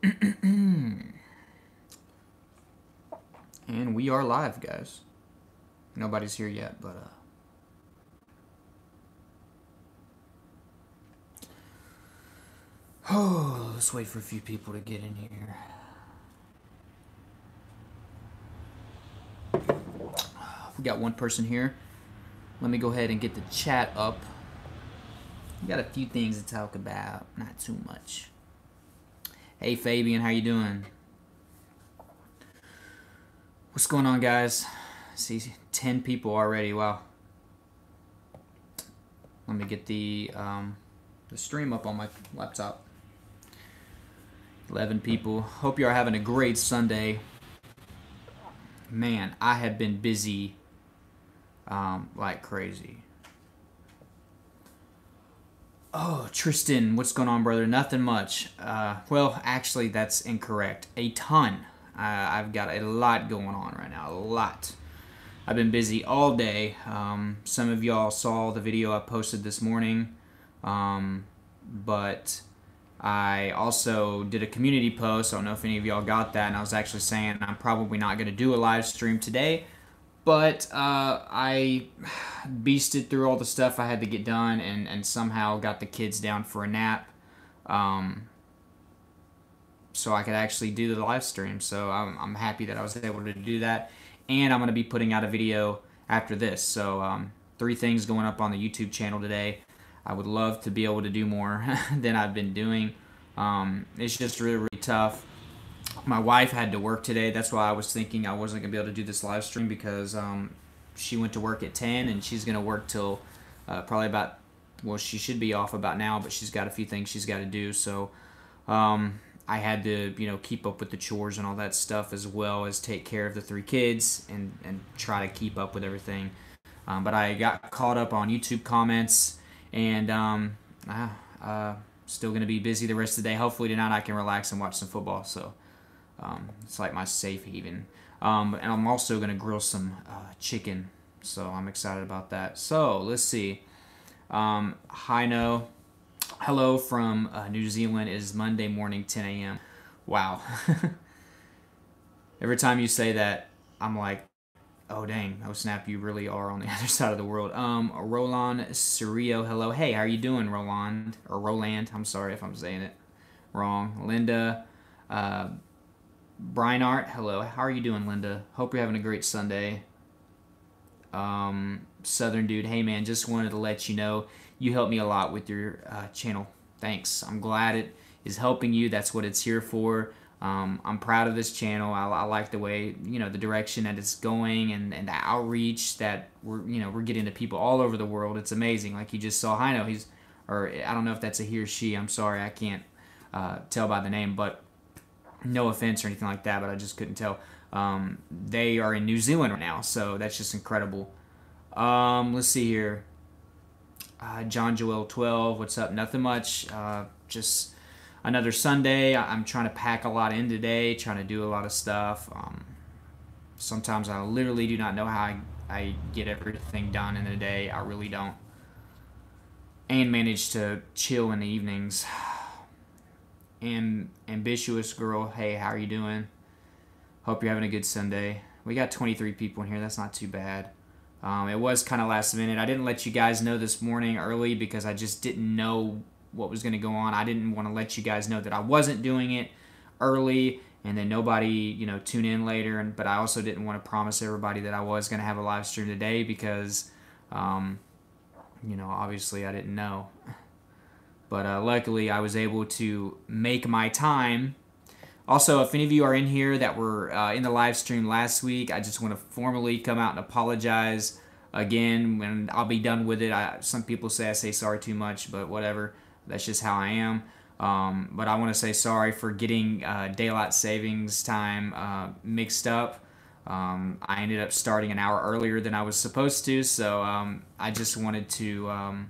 And we are live, guys. Nobody's here yet, but oh, let's wait for a few people to get in here. We got one person here. Let me go ahead and get the chat up. We got a few things to talk about, not too much. Hey Fabian, how you doing? What's going on, guys? I see 10 people already. Wow. Let me get the stream up on my laptop. 11 people. Hope you are having a great Sunday. Man, I have been busy like crazy. Oh, Tristan, what's going on, brother? Nothing much. Well, actually, that's incorrect. A ton. I've got a lot going on right now. A lot. I've been busy all day. Some of y'all saw the video I posted this morning. But I also did a community post. I don't know if any of y'all got that. And I was actually saying I'm probably not going to do a live stream today. But I beasted through all the stuff I had to get done and somehow got the kids down for a nap. So I could actually do the live stream. So I'm happy that I was able to do that. And I'm going to be putting out a video after this. So 3 things going up on the YouTube channel today. I would love to be able to do more than I've been doing. It's just really, really tough. My wife had to work today. That's why I was thinking I wasn't going to be able to do this live stream because she went to work at 10 and she's going to work till probably about, well, she should be off about now, but she's got a few things she's got to do. So I had to, keep up with the chores and all that stuff as well as take care of the 3 kids and try to keep up with everything. But I got caught up on YouTube comments and still going to be busy the rest of the day. Hopefully tonight I can relax and watch some football. So it's like my safe haven. And I'm also going to grill some chicken. So I'm excited about that. So let's see. Hello from New Zealand. It is Monday morning, 10 a.m. Wow. Every time you say that, I'm like, oh dang, oh snap, you really are on the other side of the world. Roland Cirio, hello. Hey, how are you doing, Roland? Or Roland, I'm sorry if I'm saying it wrong. Linda, Breinart, hello. How are you doing, Linda? Hope you're having a great Sunday. Southern dude, hey man, just wanted to let you know you helped me a lot with your channel. Thanks. I'm glad it is helping you. That's what it's here for. I'm proud of this channel. I like the way, the direction that it's going and the outreach that we're getting to people all over the world. It's amazing. Like you just saw Hino, or I don't know if that's a he or she. I'm sorry, I can't tell by the name, but no offense or anything like that, but I just couldn't tell. They are in New Zealand right now, so that's just incredible. Let's see here. John Joel 12, what's up? Nothing much. Just another Sunday. I'm trying to pack a lot in today, trying to do a lot of stuff. Sometimes I literally do not know how I get everything done in a day. I really don't. And manage to chill in the evenings. Ambitious girl, hey, how are you doing? Hope you're having a good Sunday. We got 23 people in here. That's not too bad. It was kind of last minute. I didn't let you guys know this morning early because I just didn't know what was going to go on. I didn't want to let you guys know that I wasn't doing it early and then nobody, tune in later. But I also didn't want to promise everybody that I was going to have a live stream today because, obviously I didn't know. But luckily I was able to make my time. Also, if any of you are in here that were in the live stream last week, I just want to formally come out and apologize again when I'll be done with it. Some people say I say sorry too much, but whatever. That's just how I am. But I want to say sorry for getting daylight savings time mixed up. I ended up starting an hour earlier than I was supposed to, so I just wanted to,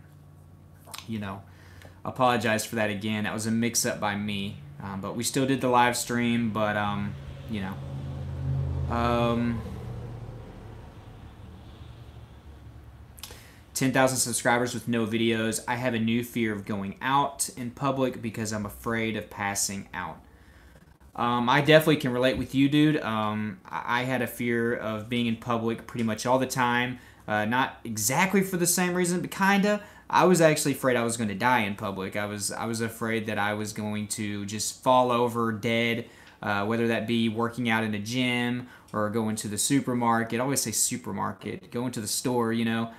apologize for that again. That was a mix-up by me. But we still did the live stream, but, 10,000 subscribers with no videos. I have a new fear of going out in public because I'm afraid of passing out. I definitely can relate with you, dude. I had a fear of being in public pretty much all the time. Not exactly for the same reason, but kinda. I was actually afraid I was going to die in public. I was afraid that I was going to just fall over dead, whether that be working out in a gym or going to the supermarket. I always say supermarket. Going to the store, you know.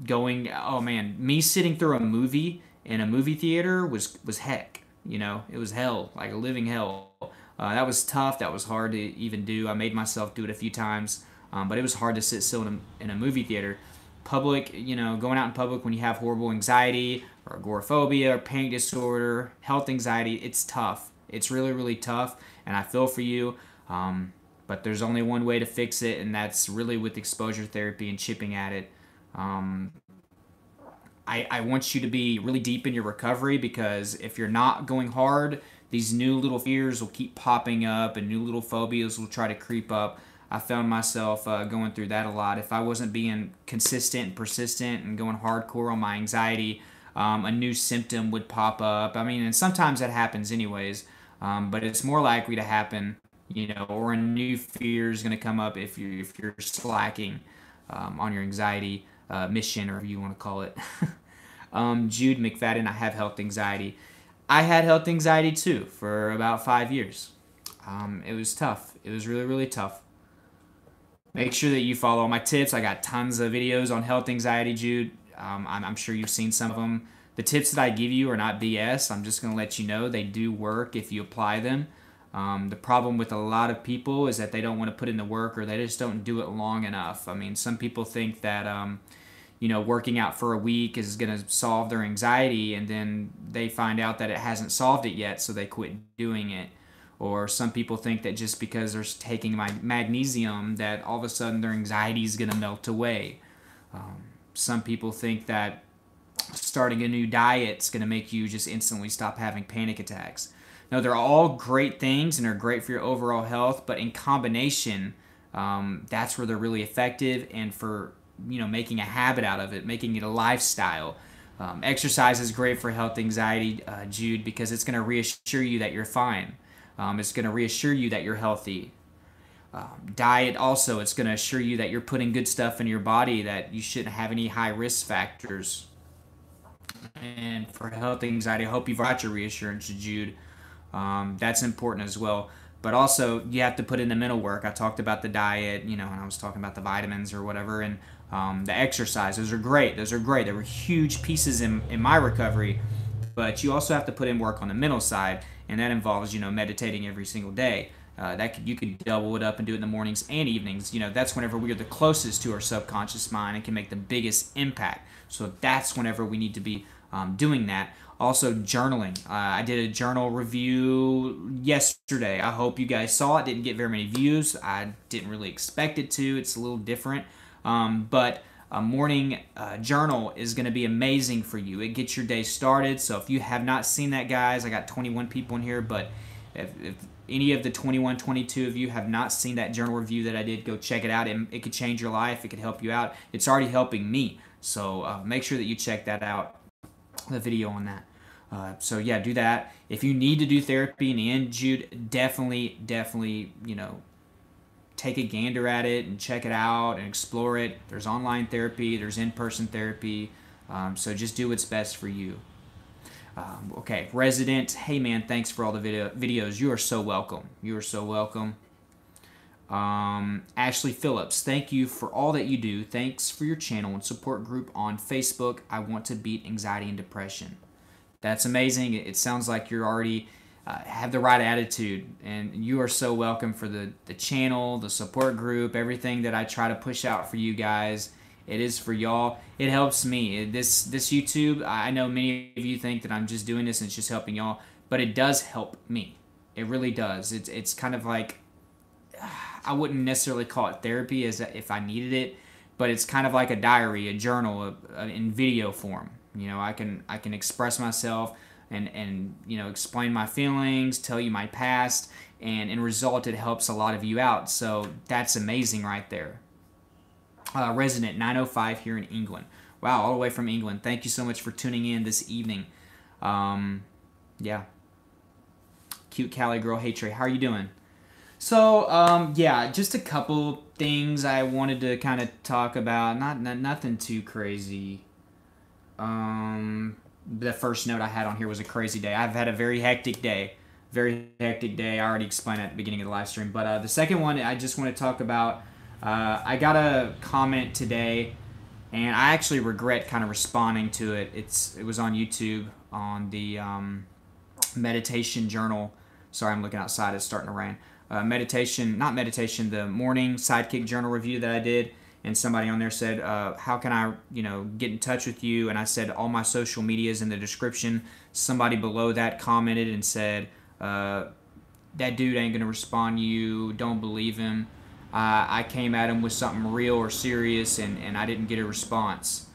Going. Oh man, me sitting through a movie in a movie theater was heck. You know, it was hell, like a living hell. That was tough. That was hard to even do. I made myself do it a few times, but it was hard to sit still in a movie theater. Public, you know, going out in public when you have horrible anxiety or agoraphobia or panic disorder, health anxiety, it's tough. It's really, really tough, and I feel for you. But there's only one way to fix it, and that's really with exposure therapy and chipping at it. Um, I want you to be really deep in your recovery, because if you're not going hard, these new little fears will keep popping up and new little phobias will try to creep up. I found myself going through that a lot. If I wasn't being consistent and persistent and going hardcore on my anxiety, a new symptom would pop up. I mean, and sometimes that happens anyways, but it's more likely to happen, you know, or a new fear is going to come up if you're slacking on your anxiety mission, or whatever you want to call it. Jude McFadden, I have health anxiety. I had health anxiety too for about 5 years. It was tough. It was really, really tough. Make sure that you follow all my tips. I got tons of videos on health anxiety, Jude. I'm sure you've seen some of them. The tips that I give you are not BS. I'm just going to let you know they do work if you apply them. The problem with a lot of people is that they don't want to put in the work, or they just don't do it long enough. I mean, some people think that you know, working out for a week is going to solve their anxiety, and then they find out that it hasn't solved it yet, so they quit doing it. Or some people think that just because they're taking my magnesium that all of a sudden their anxiety is going to melt away. Some people think that starting a new diet is going to make you just instantly stop having panic attacks. No, they're all great things and are great for your overall health, but in combination, that's where they're really effective, and for, you know, making a habit out of it, making it a lifestyle. Exercise is great for health anxiety, Jude, because it's going to reassure you that you're fine. It's going to reassure you that you're healthy. Diet also, it's going to assure you that you're putting good stuff in your body, that you shouldn't have any high risk factors. And for health anxiety, I hope you've got your reassurance, Jude. That's important as well. But also, you have to put in the mental work. I talked about the diet, you know, and I was talking about the vitamins or whatever, and the exercise. Those are great. Those are great. They were huge pieces in my recovery. But you also have to put in work on the mental side, and that involves, you know, meditating every single day. You could double it up and do it in the mornings and evenings. You know, that's whenever we are the closest to our subconscious mind and can make the biggest impact. So that's whenever we need to be doing that. Also, journaling. I did a journal review yesterday. I hope you guys saw it. Didn't get very many views. I didn't really expect it to. It's a little different. But a morning journal is going to be amazing for you. It gets your day started. So if you have not seen that, guys, I got 21 people in here, but if any of the 21, 22 of you have not seen that journal review that I did, go check it out. It could change your life. It could help you out. It's already helping me. So make sure that you check that out, the video on that. So yeah, do that. If you need to do therapy in the end, Jude, definitely, you know, take a gander at it and check it out and explore it. There's online therapy, there's in-person therapy, so just do what's best for you. Okay, Resident, hey man, thanks for all the videos. You are so welcome. You are so welcome. Ashley Phillips, thank you for all that you do. Thanks for your channel and support group on Facebook. I want to beat anxiety and depression. That's amazing. It sounds like you're already have the right attitude, and you are so welcome for the channel, the support group, everything that I try to push out for you guys. It is for y'all. It helps me. This YouTube, I know many of you think that I'm just doing this and it's just helping y'all, but it does help me. It really does. It's kind of like, I wouldn't necessarily call it therapy as if I needed it, but it's kind of like a diary, a journal in video form. You know, I can express myself and you know, explain my feelings, tell you my past, and in result it helps a lot of you out. So that's amazing right there. Resident 905 here in England. Wow, all the way from England. Thank you so much for tuning in this evening. Yeah. Cute Cali girl. Hey Trey, how are you doing? So yeah, just a couple things I wanted to kind of talk about. Nothing too crazy. The first note I had on here was a crazy day. I've had a very hectic day. Very hectic day. I already explained at the beginning of the live stream. But the second one I just want to talk about, I got a comment today, and I actually regret kind of responding to it. It was on YouTube on the meditation journal. Sorry, I'm looking outside. It's starting to rain. Not meditation, the morning Sidekick journal review that I did. And somebody on there said, how can I, get in touch with you? And I said, all my social media is in the description. Somebody below that commented and said, that dude ain't going to respond to you. Don't believe him. I came at him with something real or serious, and I didn't get a response.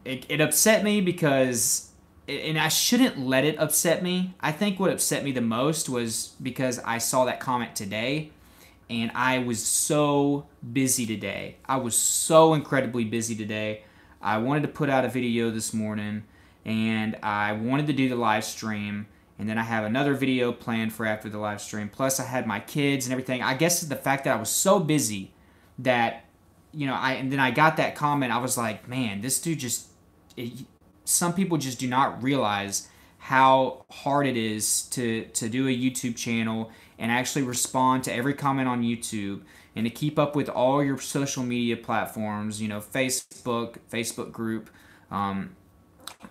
It upset me because, and I shouldn't let it upset me. I think what upset me the most was because I saw that comment today, and I was so busy today. I was so incredibly busy today. I wanted to put out a video this morning, and I wanted to do the live stream, and then I have another video planned for after the live stream. Plus, I had my kids and everything. I guess the fact that I was so busy that, and then I got that comment. I was like, man, this dude some people just do not realize how hard it is to do a YouTube channel and actually respond to every comment on YouTube and to keep up with all your social media platforms, Facebook group,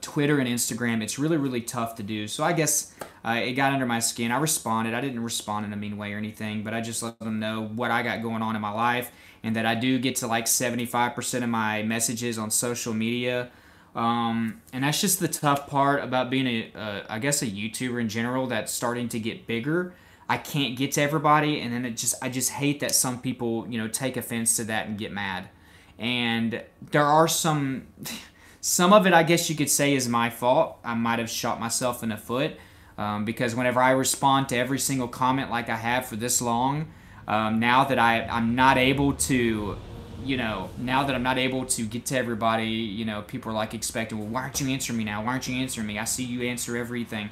Twitter and Instagram. It's really, really tough to do. So I guess it got under my skin. I responded. I didn't respond in a mean way or anything, but I just let them know what I got going on in my life and that I do get to like 75% of my messages on social media. And that's just the tough part about being I guess a YouTuber in general that's starting to get bigger. I can't get to everybody, and then I just hate that some people, take offense to that and get mad. And there are some of it I guess you could say is my fault. I might have shot myself in the foot, because whenever I respond to every single comment like I have for this long, now that I'm not able to, now that I'm not able to get to everybody, people are like expecting, well, why aren't you answering me now? Why aren't you answering me? I see you answer everything.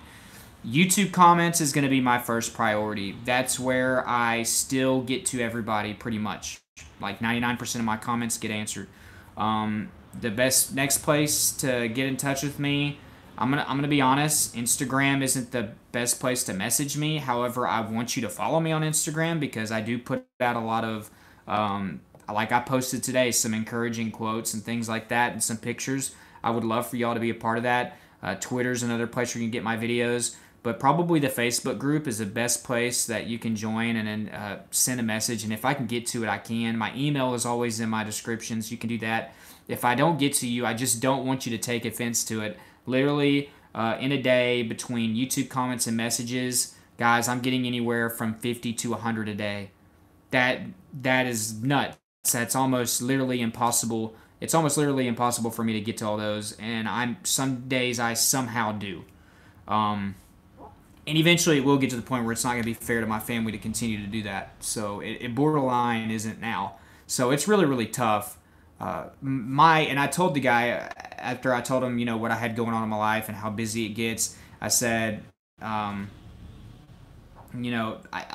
YouTube comments is going to be my first priority. That's where I still get to everybody pretty much. Like 99% of my comments get answered. The next place to get in touch with me, I'm gonna be honest, Instagram isn't the best place to message me. However, I want you to follow me on Instagram because I do put out a lot of, like I posted today, some encouraging quotes and things like that and some pictures. I would love for y'all to be a part of that. Twitter's another place where you can get my videos. But probably the Facebook group is the best place that you can join and then send a message. And if I can get to it, I can. My email is always in my descriptions. You can do that. If I don't get to you, I just don't want you to take offense to it. Literally, in a day, between YouTube comments and messages, guys, I'm getting anywhere from 50 to 100 a day. That is nuts. That's almost literally impossible. It's almost literally impossible for me to get to all those. And some days I somehow do. And eventually it will get to the point where it's not going to be fair to my family to continue to do that. So it borderline isn't now. So it's really, really tough. And I told the guy, after I told him, what I had going on in my life and how busy it gets, I said, a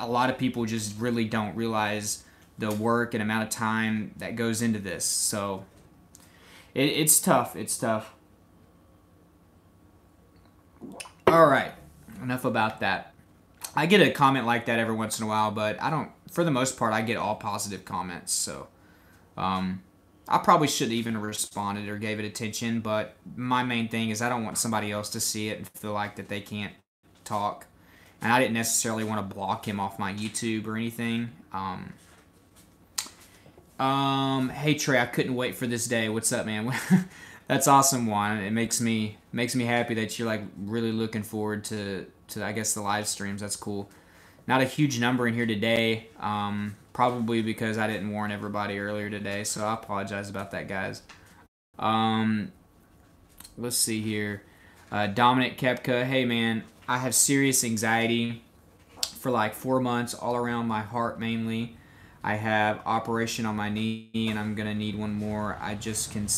lot of people just really don't realize the work and amount of time that goes into this. So it's tough. It's tough. All right. Enough about that. I get a comment like that every once in a while, but for the most part, I get all positive comments. So I probably should have even responded or gave it attention, but my main thing is I don't want somebody else to see it and feel like that they can't talk. And I didn't necessarily want to block him off my YouTube or anything. Hey Trey, I couldn't wait for this day. What's up, man? That's awesome, Juan. It makes me happy that you're like really looking forward to I guess the live streams. That's cool. Not a huge number in here today, probably because I didn't warn everybody earlier today, so I apologize about that, guys. Let's see here. Dominic Kepka, hey man, I have serious anxiety for like 4 months, all around my heart mainly. I have operation on my knee, and I'm gonna need one more. I just can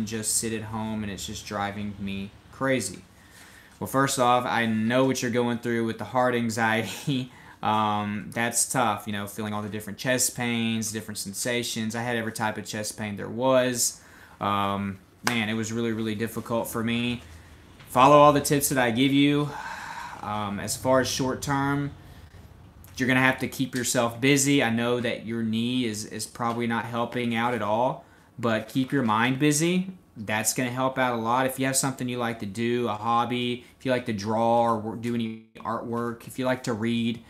just sit at home, and it's just driving me crazy. Well, first off, I know what you're going through with the heart anxiety. That's tough, you know, feeling all the different chest pains, different sensations. I had every type of chest pain there was. Man, it was really, really difficult for me. Follow all the tips that I give you. As far as short term, you're going to have to keep yourself busy. I know that your knee is probably not helping out at all, but keep your mind busy. That's going to help out a lot. If you have something you like to do, a hobby, if you like to draw or do any artwork, if you like to read,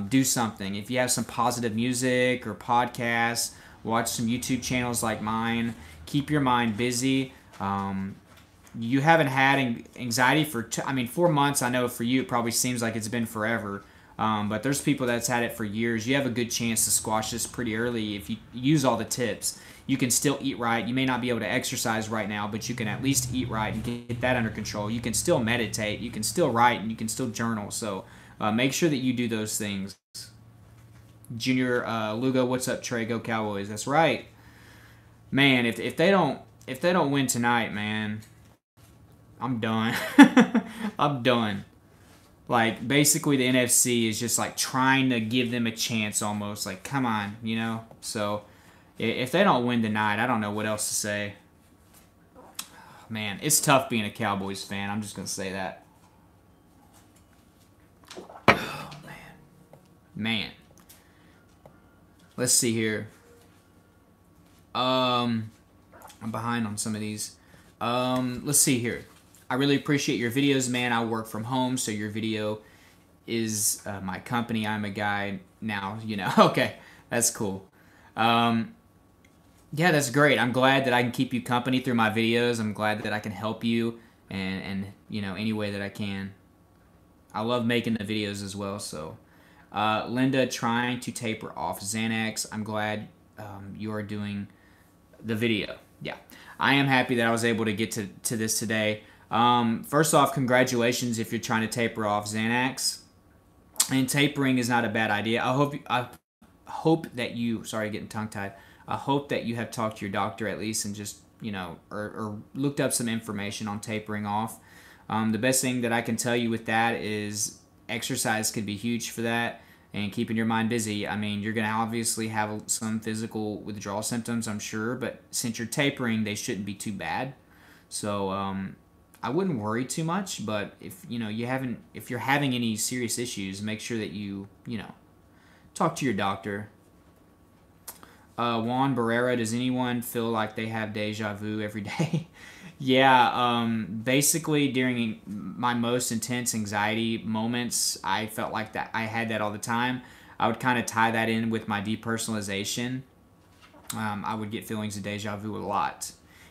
do something. If you have some positive music or podcasts, watch some YouTube channels like mine. Keep your mind busy. You haven't had anxiety for, 4 months. I know for you it probably seems like it's been forever. But there's people that's had it for years. You have a good chance to squash this pretty early if you use all the tips. You can still eat right. You may not be able to exercise right now, but you can at least eat right and get that under control. You can still meditate. You can still write, and you can still journal. So make sure that you do those things. Junior Lugo, what's up, Trey? Go Cowboys. That's right, man. If they don't win tonight, man, I'm done. I'm done. Like, basically the NFC is just like trying to give them a chance almost. Like, come on, you know? So if they don't win tonight, I don't know what else to say. Man, it's tough being a Cowboys fan. I'm just going to say that. Oh, man. Let's see here. I'm behind on some of these. Let's see here. I really appreciate your videos, man. I work from home, so your video is my company. I'm a guy now, you know. Okay, that's cool. Yeah, that's great. I'm glad that I can keep you company through my videos. I'm glad that I can help you and you know, any way that I can. I love making the videos as well. So, Linda, trying to taper off Xanax. I'm glad you are doing the video. Yeah, I am happy that I was able to get to this today. First off, congratulations if you're trying to taper off Xanax. And tapering is not a bad idea. I hope that you, sorry, getting tongue-tied. I hope that you have talked to your doctor at least and just, you know, or looked up some information on tapering off. The best thing that I can tell you with that is exercise could be huge for that, and keeping your mind busy. I mean, you're going to obviously have some physical withdrawal symptoms, I'm sure, but since you're tapering, they shouldn't be too bad. So, I wouldn't worry too much, but if you're having any serious issues, make sure that you talk to your doctor. Juan Barrera, does anyone feel like they have deja vu every day? Yeah, basically during my most intense anxiety moments, I felt like that I had that all the time. I would kind of tie that in with my depersonalization. I would get feelings of deja vu a lot.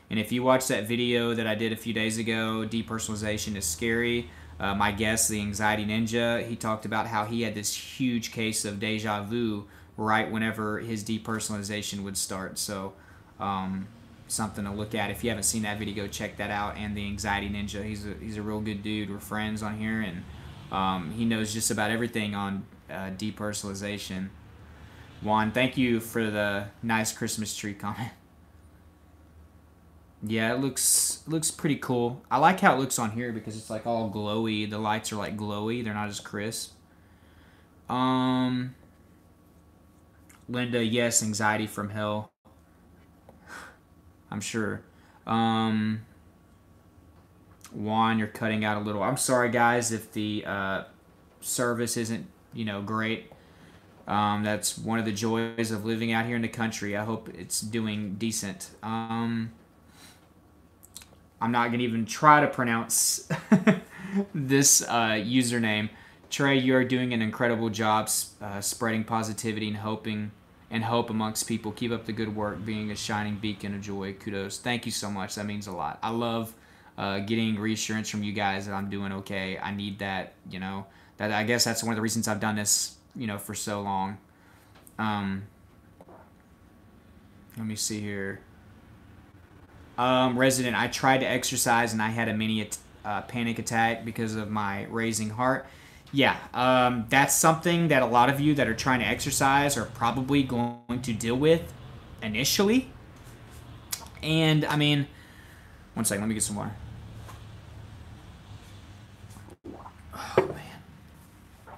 And if you watch that video that I did a few days ago, depersonalization is scary. My guest, the Anxiety Ninja, he talked about how he had this huge case of deja vu right whenever his depersonalization would start. So something to look at. If you haven't seen that video, go check that out. And the Anxiety Ninja, he's a real good dude. We're friends on here, and he knows just about everything on depersonalization. Juan, thank you for the nice Christmas tree comment. Yeah, it looks pretty cool. I like how it looks on here because it's like all glowy. The lights are like glowy. They're not as crisp. Linda, yes, anxiety from hell. I'm sure. Juan, you're cutting out a little. I'm sorry, guys, if the service isn't, great. That's one of the joys of living out here in the country. I hope it's doing decent. I'm not going to even try to pronounce this username. Trey, you are doing an incredible job spreading positivity and hope amongst people. Keep up the good work, being a shining beacon of joy. Kudos. Thank you so much. That means a lot. I love getting reassurance from you guys that I'm doing okay. I need that, That I guess that's one of the reasons I've done this, for so long. Let me see here. Resident, I tried to exercise and I had a mini panic attack because of my racing heart. Yeah, that's something that a lot of you that are trying to exercise are probably going to deal with initially. And, one second, let me get some water. Oh, man.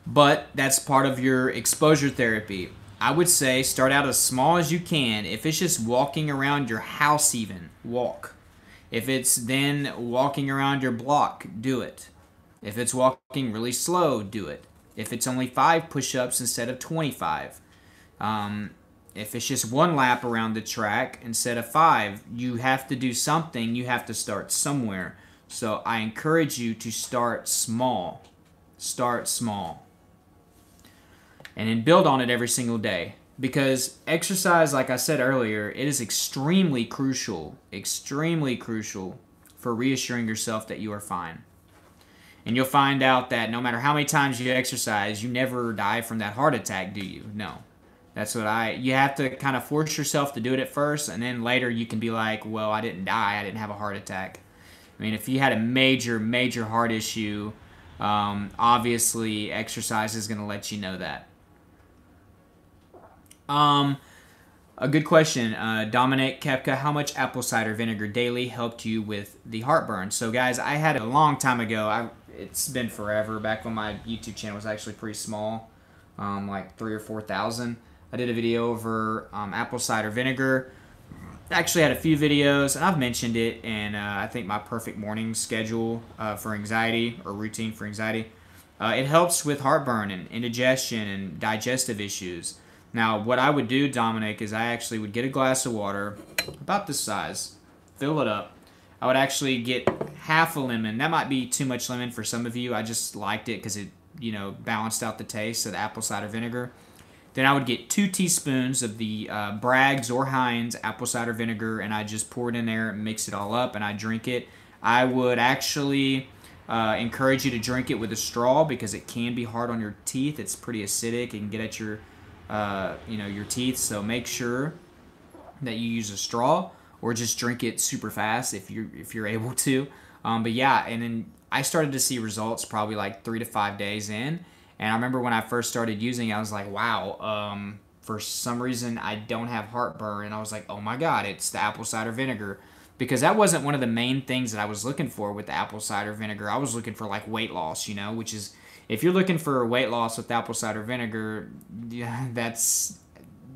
But that's part of your exposure therapy. I would say start out as small as you can. If it's just walking around your house even, walk. If it's then walking around your block, do it. If it's walking really slow, do it. If it's only 5 push-ups instead of 25. If it's just 1 lap around the track instead of 5, you have to do something. You have to start somewhere. So I encourage you to start small. Start small. And then build on it every single day. Because exercise, like I said earlier, it is extremely crucial for reassuring yourself that you are fine. And you'll find out that no matter how many times you exercise, you never die from that heart attack, do you? No. That's what you have to kind of force yourself to do it at first, and then later you can be like, well, I didn't die, I didn't have a heart attack. I mean, if you had a major heart issue, obviously exercise is going to let you know that. A good question. Dominic Kepka, how much apple cider vinegar daily helped you with the heartburn? So guys, I had it a long time ago. It's been forever, back when my YouTube channel was actually pretty small, like 3,000 or 4,000. I did a video over apple cider vinegar. Actually had a few videos, and I've mentioned it in I think my perfect morning schedule for anxiety, or routine for anxiety. It helps with heartburn and indigestion and digestive issues. Now, what I would do, Dominic, is I actually would get a glass of water, about this size, fill it up. I would actually get half a lemon. That might be too much lemon for some of you. I just liked it because it, balanced out the taste of the apple cider vinegar. Then I would get 2 teaspoons of the Bragg's or Heinz apple cider vinegar, and I just pour it in there and mix it all up, and I drink it. I would actually encourage you to drink it with a straw because it can be hard on your teeth. It's pretty acidic. It can get at your your teeth, so make sure that you use a straw or just drink it super fast if you're able to. But yeah, and then I started to see results probably like 3 to 5 days in, and I remember when I first started using it, I was like, wow, for some reason I don't have heartburn, and I was like, oh my god, it's the apple cider vinegar, because that wasn't one of the main things that I was looking for with the apple cider vinegar. I was looking for like weight loss, which is, if you're looking for weight loss with apple cider vinegar, yeah, that's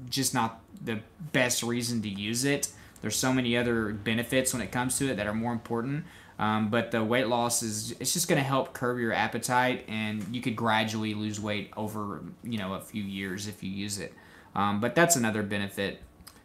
just not the best reason to use it. There's so many other benefits when it comes to it that are more important. But the weight loss it's just going to help curb your appetite, and you could gradually lose weight over, a few years if you use it. But that's another benefit.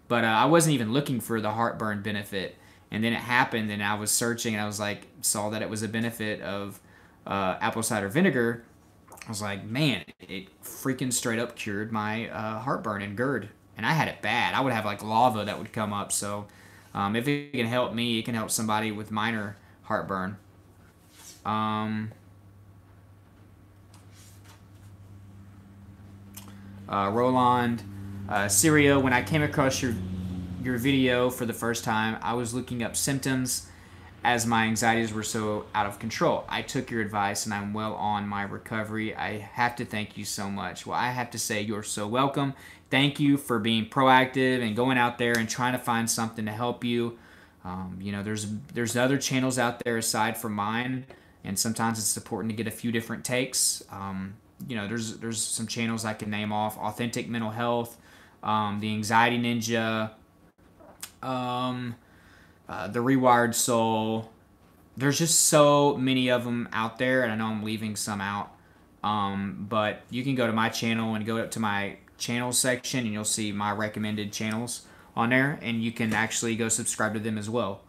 But I wasn't even looking for the heartburn benefit. And then it happened, and I was searching, and I was like, saw that it was a benefit of apple cider vinegar. I was like, man, it freaking straight up cured my heartburn and GERD. And I had it bad. I would have like lava that would come up. So if it can help me, it can help somebody with minor heartburn. Roland, Syria, when I came across your video for the first time, I was looking up symptoms as my anxieties were so out of control. I took your advice and I'm well on my recovery. I have to thank you so much. Well, I have to say you're so welcome. Thank you for being proactive and going out there and trying to find something to help you. There's other channels out there aside from mine, and sometimes it's important to get a few different takes. There's some channels I can name off: Authentic Mental Health, the Anxiety Ninja, the Rewired Soul. There's just so many of them out there, and I know I'm leaving some out. But you can go to my channel and go up to my channel section, and you'll see my recommended channels on there, and you can actually go subscribe to them as well.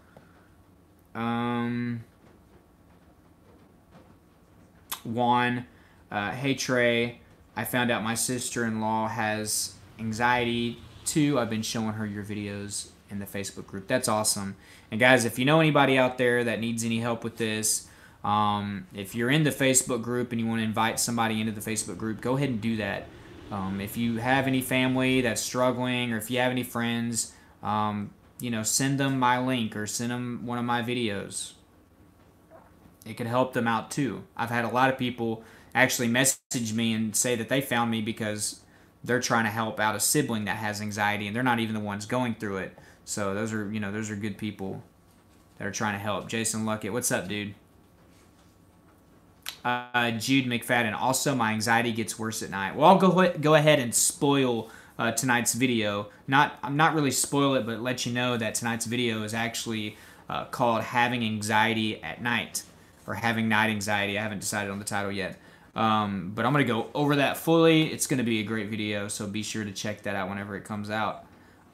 Juan, hey Trey, I found out my sister-in-law has anxiety too. I've been showing her your videos in the Facebook group. That's awesome. And guys, if you know anybody out there that needs any help with this, if you're in the Facebook group and you want to invite somebody into the Facebook group, go ahead and do that. If you have any family that's struggling, or if you have any friends, send them my link or send them one of my videos. It could help them out too. I've had a lot of people actually message me and say that they found me because they're trying to help out a sibling that has anxiety, and they're not even the ones going through it. So those are good people that are trying to help. Jason Luckett, what's up, dude? Jude McFadden. Also, my anxiety gets worse at night. Well, I'll go ahead and spoil tonight's video. I'm not really spoil it, but let you know that tonight's video is actually called "Having Anxiety at Night" or "Having Night Anxiety." I haven't decided on the title yet, but I'm gonna go over that fully. It's gonna be a great video, so be sure to check that out whenever it comes out.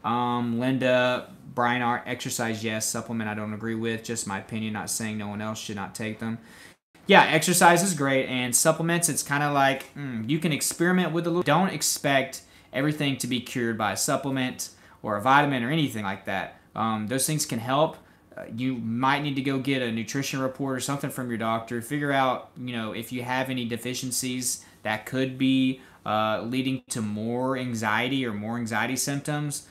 Linda, Brian R. Exercise, yes. Supplement, I don't agree with. Just my opinion, not saying no one else should not take them. Yeah, exercise is great, and supplements, it's kind of like, you can experiment with a little. Don't expect everything to be cured by a supplement or a vitamin or anything like that. Those things can help. You might need to go get a nutrition report or something from your doctor. Figure out, if you have any deficiencies that could be leading to more anxiety or more anxiety symptoms.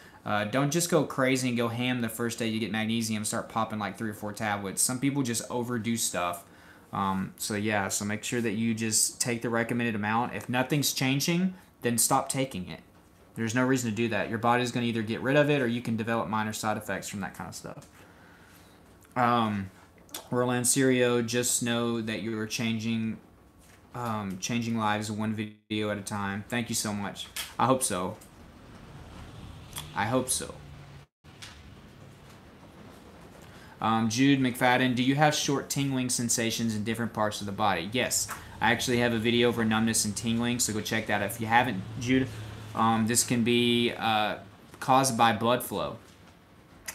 Don't just go crazy and go ham the first day you get magnesium, start popping like 3 or 4 tablets. Some people just overdo stuff. So make sure that you just take the recommended amount. If nothing's changing, then stop taking it. There's no reason to do that. Your body's going to either get rid of it or you can develop minor side effects from that kind of stuff. Roland Serio, just know that you are changing lives one video at a time. Thank you so much. I hope so. I hope so. Jude McFadden, do you have short tingling sensations in different parts of the body? Yes. I actually have a video over numbness and tingling, so go check that out. If you haven't, Jude, this can be caused by blood flow.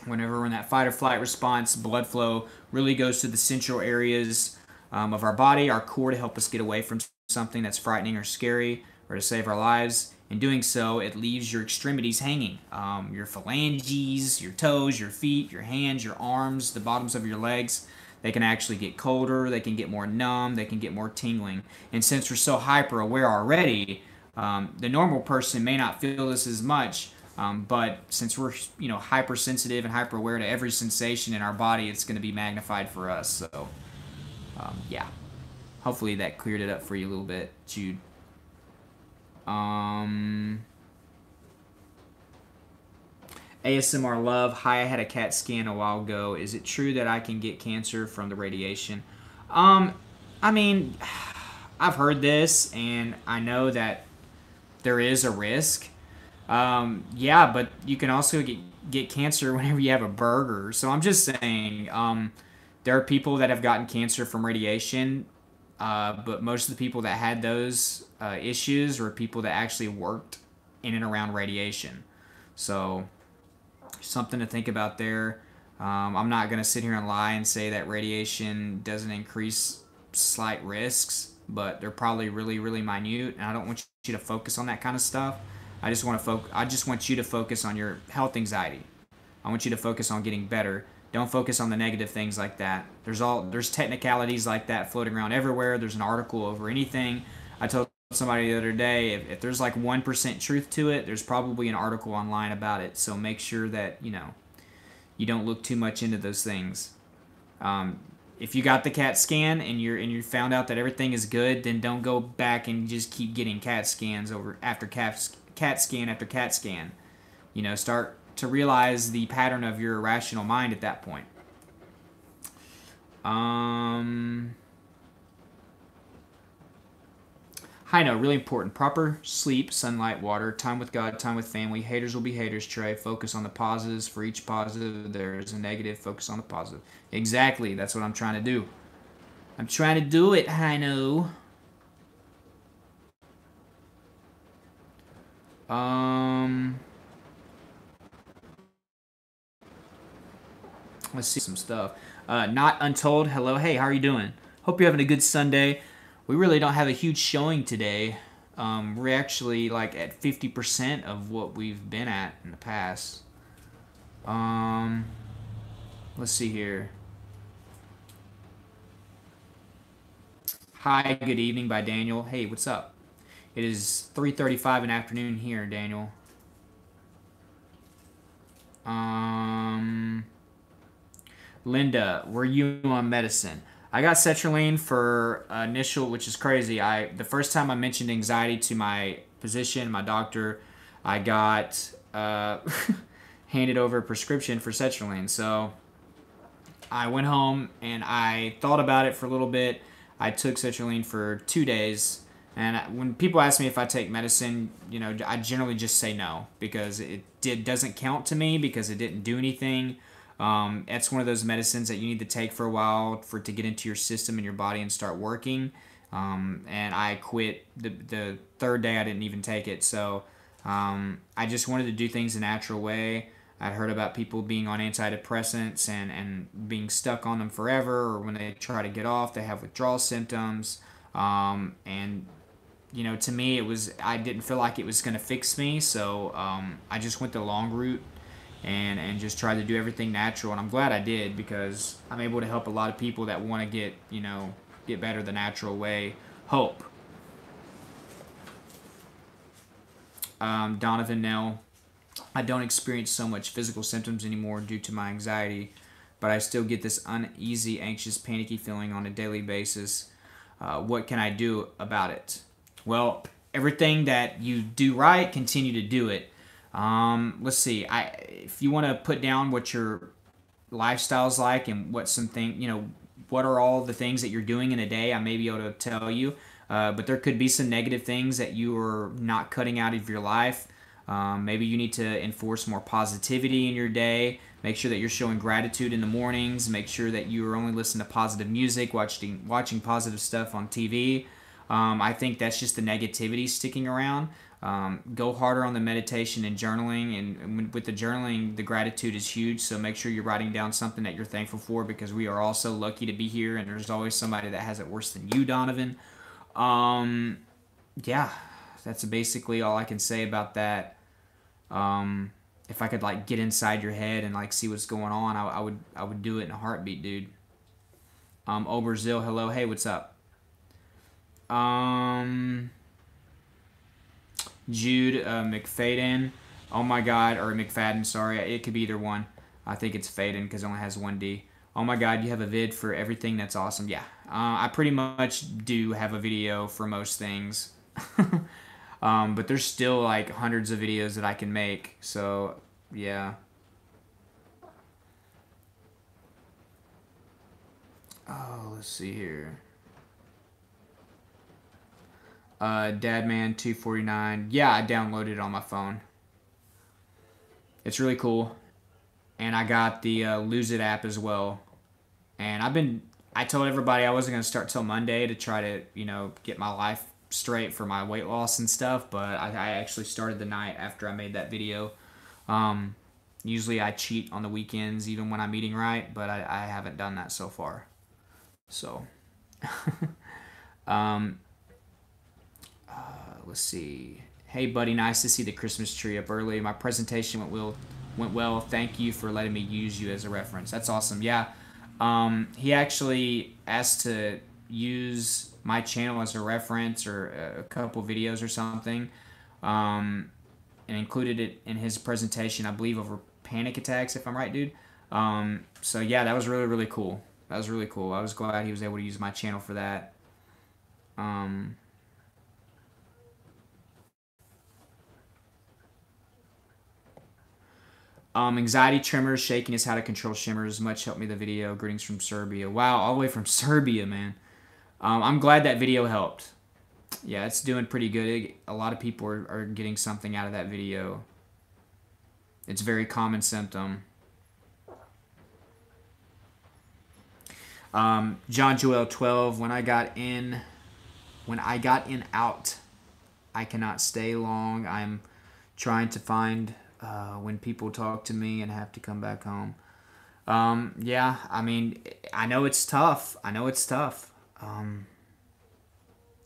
Whenever we're in that fight or flight response, blood flow really goes to the central areas of our body, our core, to help us get away from something that's frightening or scary or to save our lives. In doing so, it leaves your extremities hanging. Your phalanges, your toes, your feet, your hands, your arms, the bottoms of your legs. They can actually get colder, they can get more numb, they can get more tingling. And since we're so hyper aware already, the normal person may not feel this as much, but since we're hypersensitive and hyper aware to every sensation in our body, it's going to be magnified for us. So yeah, hopefully that cleared it up for you a little bit, Jude. ASMR Love, hi, I had a CAT scan a while ago. Is it true that I can get cancer from the radiation? I mean, I've heard this, and I know that there is a risk. Yeah, but you can also get cancer whenever you have a burger. So I'm just saying, there are people that have gotten cancer from radiation, but most of the people that had those issues were people that actually worked in and around radiation. So something to think about there. I'm not going to sit here and lie and say that radiation doesn't increase slight risks, but they're probably really, really minute, and I don't want you to focus on that kind of stuff. I just want you to focus on your health anxiety. I want you to focus on getting better. Don't focus on the negative things like that. There's technicalities like that floating around everywhere. There's an article over anything. I told somebody the other day, if there's like 1% truth to it, there's probably an article online about it. So make sure that you don't look too much into those things. If you got the CAT scan and you found out that everything is good, then don't go back and just keep getting CAT scans after CAT scan after CAT scan. Start to realize the pattern of your irrational mind at that point. Hi, no, really important. Proper sleep, sunlight, water, time with God, time with family. Haters will be haters, Trey. Focus on the positives. For each positive, there's a negative. Focus on the positive. Exactly. That's what I'm trying to do. I'm trying to do it, Hino. Let's see some stuff. Not Untold. Hello. Hey, how are you doing? Hope you're having a good Sunday. We really don't have a huge showing today. We're actually like at 50% of what we've been at in the past. Let's see here. Hi, good evening by Daniel. Hey, what's up? It is 3:35 in the afternoon here, Daniel. Linda, were you on medicine? I got sertraline for initial, which is crazy. The first time I mentioned anxiety to my physician, my doctor, I got handed over a prescription for sertraline. So I went home and I thought about it for a little bit. I took citrulline for 2 days. And when people ask me if I take medicine, I generally just say no because doesn't count to me because it didn't do anything. It's one of those medicines that you need to take for a while for it to get into your system and your body and start working. And I quit the third day. I didn't even take it. So I just wanted to do things the natural way. I'd heard about people being on antidepressants and being stuck on them forever, or when they try to get off, they have withdrawal symptoms. And to me, I didn't feel like it was going to fix me, so I just went the long route and just tried to do everything natural, and I'm glad I did because I'm able to help a lot of people that want to get better the natural way. Hope. Donovan Nell. I don't experience so much physical symptoms anymore due to my anxiety, but I still get this uneasy, anxious, panicky feeling on a daily basis. What can I do about it? Well, everything that you do right, continue to do it. Let's see. If you want to put down what your lifestyle's like and what are all the things that you're doing in a day, I may be able to tell you. But there could be some negative things that you are not cutting out of your life. Maybe you need to enforce more positivity in your day. Make sure that you're showing gratitude in the mornings. Make sure that you are only listening to positive music, watching positive stuff on TV. I think that's just the negativity sticking around. Go harder on the meditation and journaling. And with the journaling, the gratitude is huge. So make sure you're writing down something that you're thankful for because we are all so lucky to be here. And there's always somebody that has it worse than you, Donovan. Yeah, that's basically all I can say about that. If I could get inside your head and see what's going on, I would do it in a heartbeat, dude. Oberzil, hello, hey, what's up? Jude McFadden, oh my god, or McFadden, sorry, it could be either one. I think it's Faden because it only has one D. Oh my god, you have a vid for everything, that's awesome. Yeah, I pretty much do have a video for most things. But there's still hundreds of videos that I can make, so yeah. Oh, let's see here. Dadman249. Yeah, I downloaded it on my phone. It's really cool. And I got the Lose It app as well. And I told everybody I wasn't going to start till Monday to try to, get my life straight for my weight loss and stuff. But I actually started the night after I made that video. Usually I cheat on the weekends even when I'm eating right. But I haven't done that so far. So. Let's see. Hey, buddy, nice to see the Christmas tree up early. My presentation went well. Thank you for letting me use you as a reference. That's awesome. Yeah. He actually asked to use my channel as a reference or a couple videos or something, and included it in his presentation, I believe, over panic attacks, if I'm right, dude. So, yeah, that was really, really cool. That was really cool. I was glad he was able to use my channel for that. Anxiety tremors, shakiness, how to control shimmers. Much helped me the video. Greetings from Serbia. Wow, all the way from Serbia, man. I'm glad that video helped. Yeah, it's doing pretty good. A lot of people are getting something out of that video. It's a very common symptom. John Joel 12. When I got in out, I cannot stay long. I'm trying to find when people talk to me and have to come back home. Yeah, I mean, I know it's tough.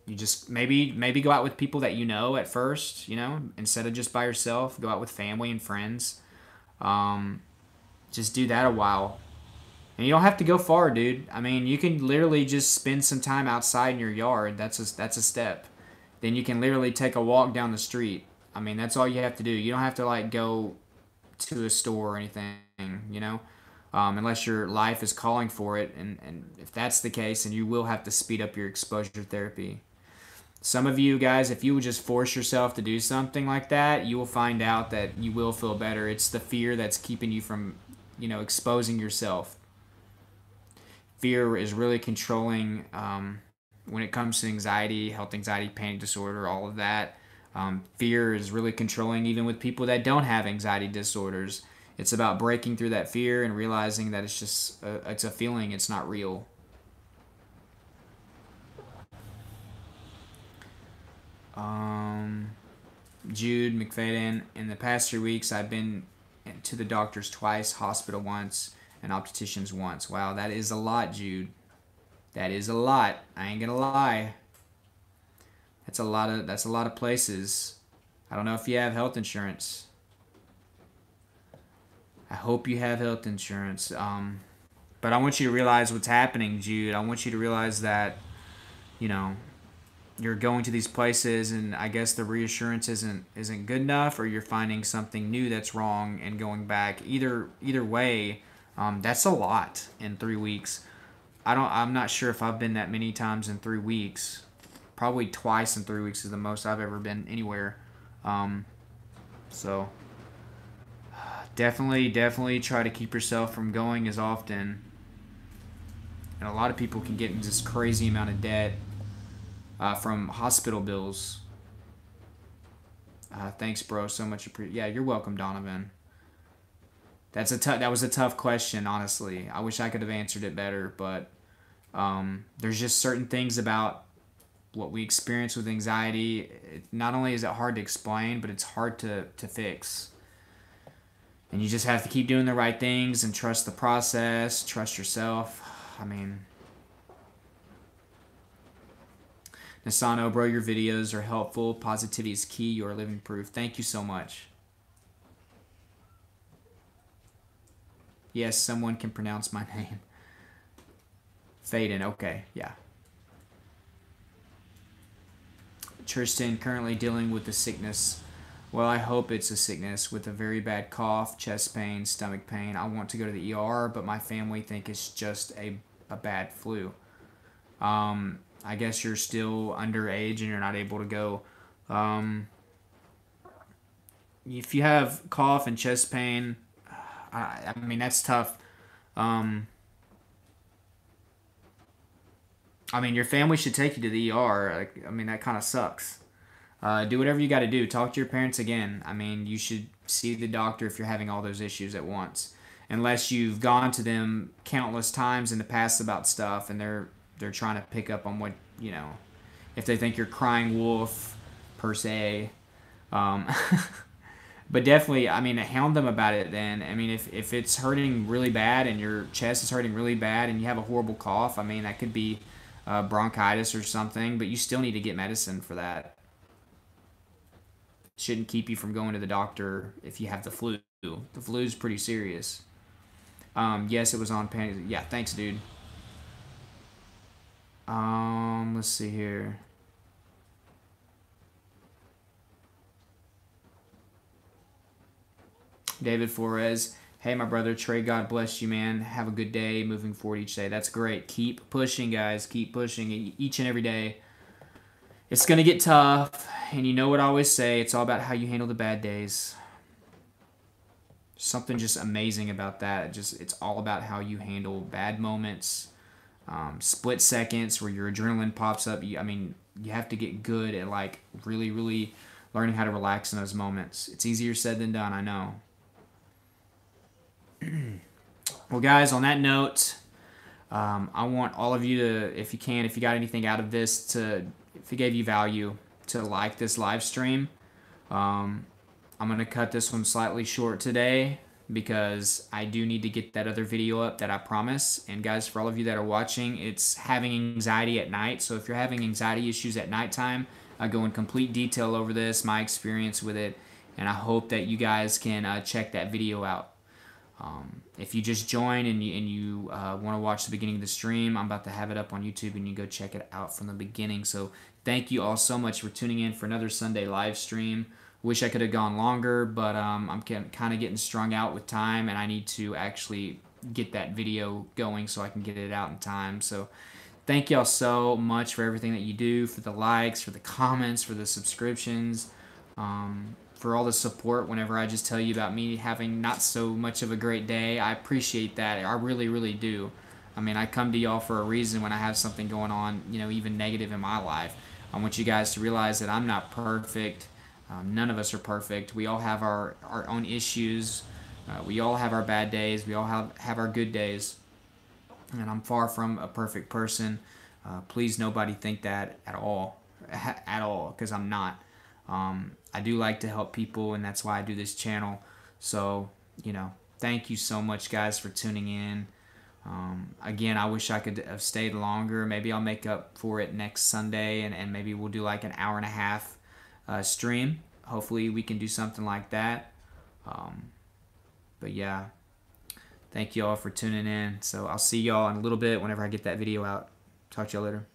You just maybe go out with people that you know at first, instead of just by yourself. Go out with family and friends. Just do that a while. And you don't have to go far, dude. I mean, you can literally just spend some time outside in your yard. That's a step. Then you can literally take a walk down the street. I mean, that's all you have to do. You don't have to go to a store or anything, unless your life is calling for it. And if that's the case, then you will have to speed up your exposure therapy. Some of you guys, if you would just force yourself to do something like that, you will find out that you will feel better. It's the fear that's keeping you from, exposing yourself. Fear is really controlling when it comes to anxiety, health anxiety, panic disorder, all of that, fear is really controlling even with people that don't have anxiety disorders. It's about breaking through that fear and realizing that it's just it's a feeling, it's not real. Jude McFadden, in the past 3 weeks, I've been to the doctors twice, hospital once, and opticians once. Wow, that is a lot, Jude. That is a lot. I ain't gonna lie. That's a lot of places. I don't know if you have health insurance. I hope you have health insurance. But I want you to realize what's happening, Jude. I want you to realize that, you know, you're going to these places and I guess the reassurance isn't good enough, or you're finding something new that's wrong and going back. Either way, that's a lot in 3 weeks. I'm not sure if I've been that many times in 3 weeks. Probably twice in 3 weeks is the most I've ever been anywhere. So definitely try to keep yourself from going as often. And a lot of people can get in this crazy amount of debt from hospital bills. Thanks, bro. So much appreciated. Yeah, you're welcome, Donovan. That was a tough question, honestly. I wish I could have answered it better, but there's just certain things about what we experience with anxiety. Not only is it hard to explain, but it's hard to fix. And you just have to keep doing the right things and trust the process, trust yourself. I mean, Nasano, bro, your videos are helpful. Positivity is key. You are living proof. Thank you so much. Yes, someone can pronounce my name. Faden, okay, yeah. Tristan, currently dealing with the sickness. Well, I hope it's a sickness with a very bad cough, chest pain, stomach pain. I want to go to the ER, but my family think it's just a bad flu. I guess you're still underage and you're not able to go. If you have cough and chest pain, I mean, that's tough. I mean, your family should take you to the ER. Like, I mean, that kind of sucks. Do whatever you got to do. Talk to your parents again. I mean, you should see the doctor if you're having all those issues at once. Unless you've gone to them countless times in the past about stuff and they're trying to pick up on what, you know, if they think you're crying wolf, per se. But definitely, I mean, hound them about it then. I mean, if it's hurting really bad and your chest is hurting really bad and you have a horrible cough, I mean, that could be bronchitis or something, but you still need to get medicine for that. Shouldn't keep you from going to the doctor if you have the flu. The flu is pretty serious. Yes, it was on panic. Yeah, thanks, dude. Let's see here. David Flores. Hey, my brother Trey, God bless you, man. Have a good day moving forward each day. That's great. Keep pushing, guys. Keep pushing each and every day. It's going to get tough, and you know what I always say. It's all about how you handle the bad days. Something just amazing about that. It's all about how you handle bad moments, split seconds where your adrenaline pops up. I mean, you have to get good at, like, really, really learning how to relax in those moments. It's easier said than done, I know. Well, guys, on that note, I want all of you to, if you got anything out of this, if it gave you value, to like this live stream. I'm going to cut this one slightly short today because I do need to get that other video up that I promise. And guys, for all of you that are watching, it's having anxiety at night. So if you're having anxiety issues at nighttime, I go in complete detail over this, my experience with it, and I hope that you guys can check that video out. If you just join and you want to watch the beginning of the stream, I'm about to have it up on YouTube and you go check it out from the beginning. So thank you all so much for tuning in for another Sunday live stream. Wish I could have gone longer, but I'm kind of getting strung out with time and I need to actually get that video going so I can get it out in time. So thank y'all so much for everything that you do, for the likes, for the comments, for the subscriptions, for all the support whenever I just tell you about me having not so much of a great day. I appreciate that. I really, really do. I mean, I come to y'all for a reason when I have something going on, you know, even negative in my life. I want you guys to realize that I'm not perfect. None of us are perfect. We all have our own issues. We all have our bad days. We all have our good days. And I'm far from a perfect person. Please, nobody think that at all. At all, because I'm not. I do like to help people, and that's why I do this channel. So, you know, thank you so much, guys, for tuning in. Again, I wish I could have stayed longer. Maybe I'll make up for it next Sunday, and maybe we'll do like an hour and a half stream. Hopefully, we can do something like that. But yeah, thank you all for tuning in. So I'll see y'all in a little bit whenever I get that video out. Talk to y'all later.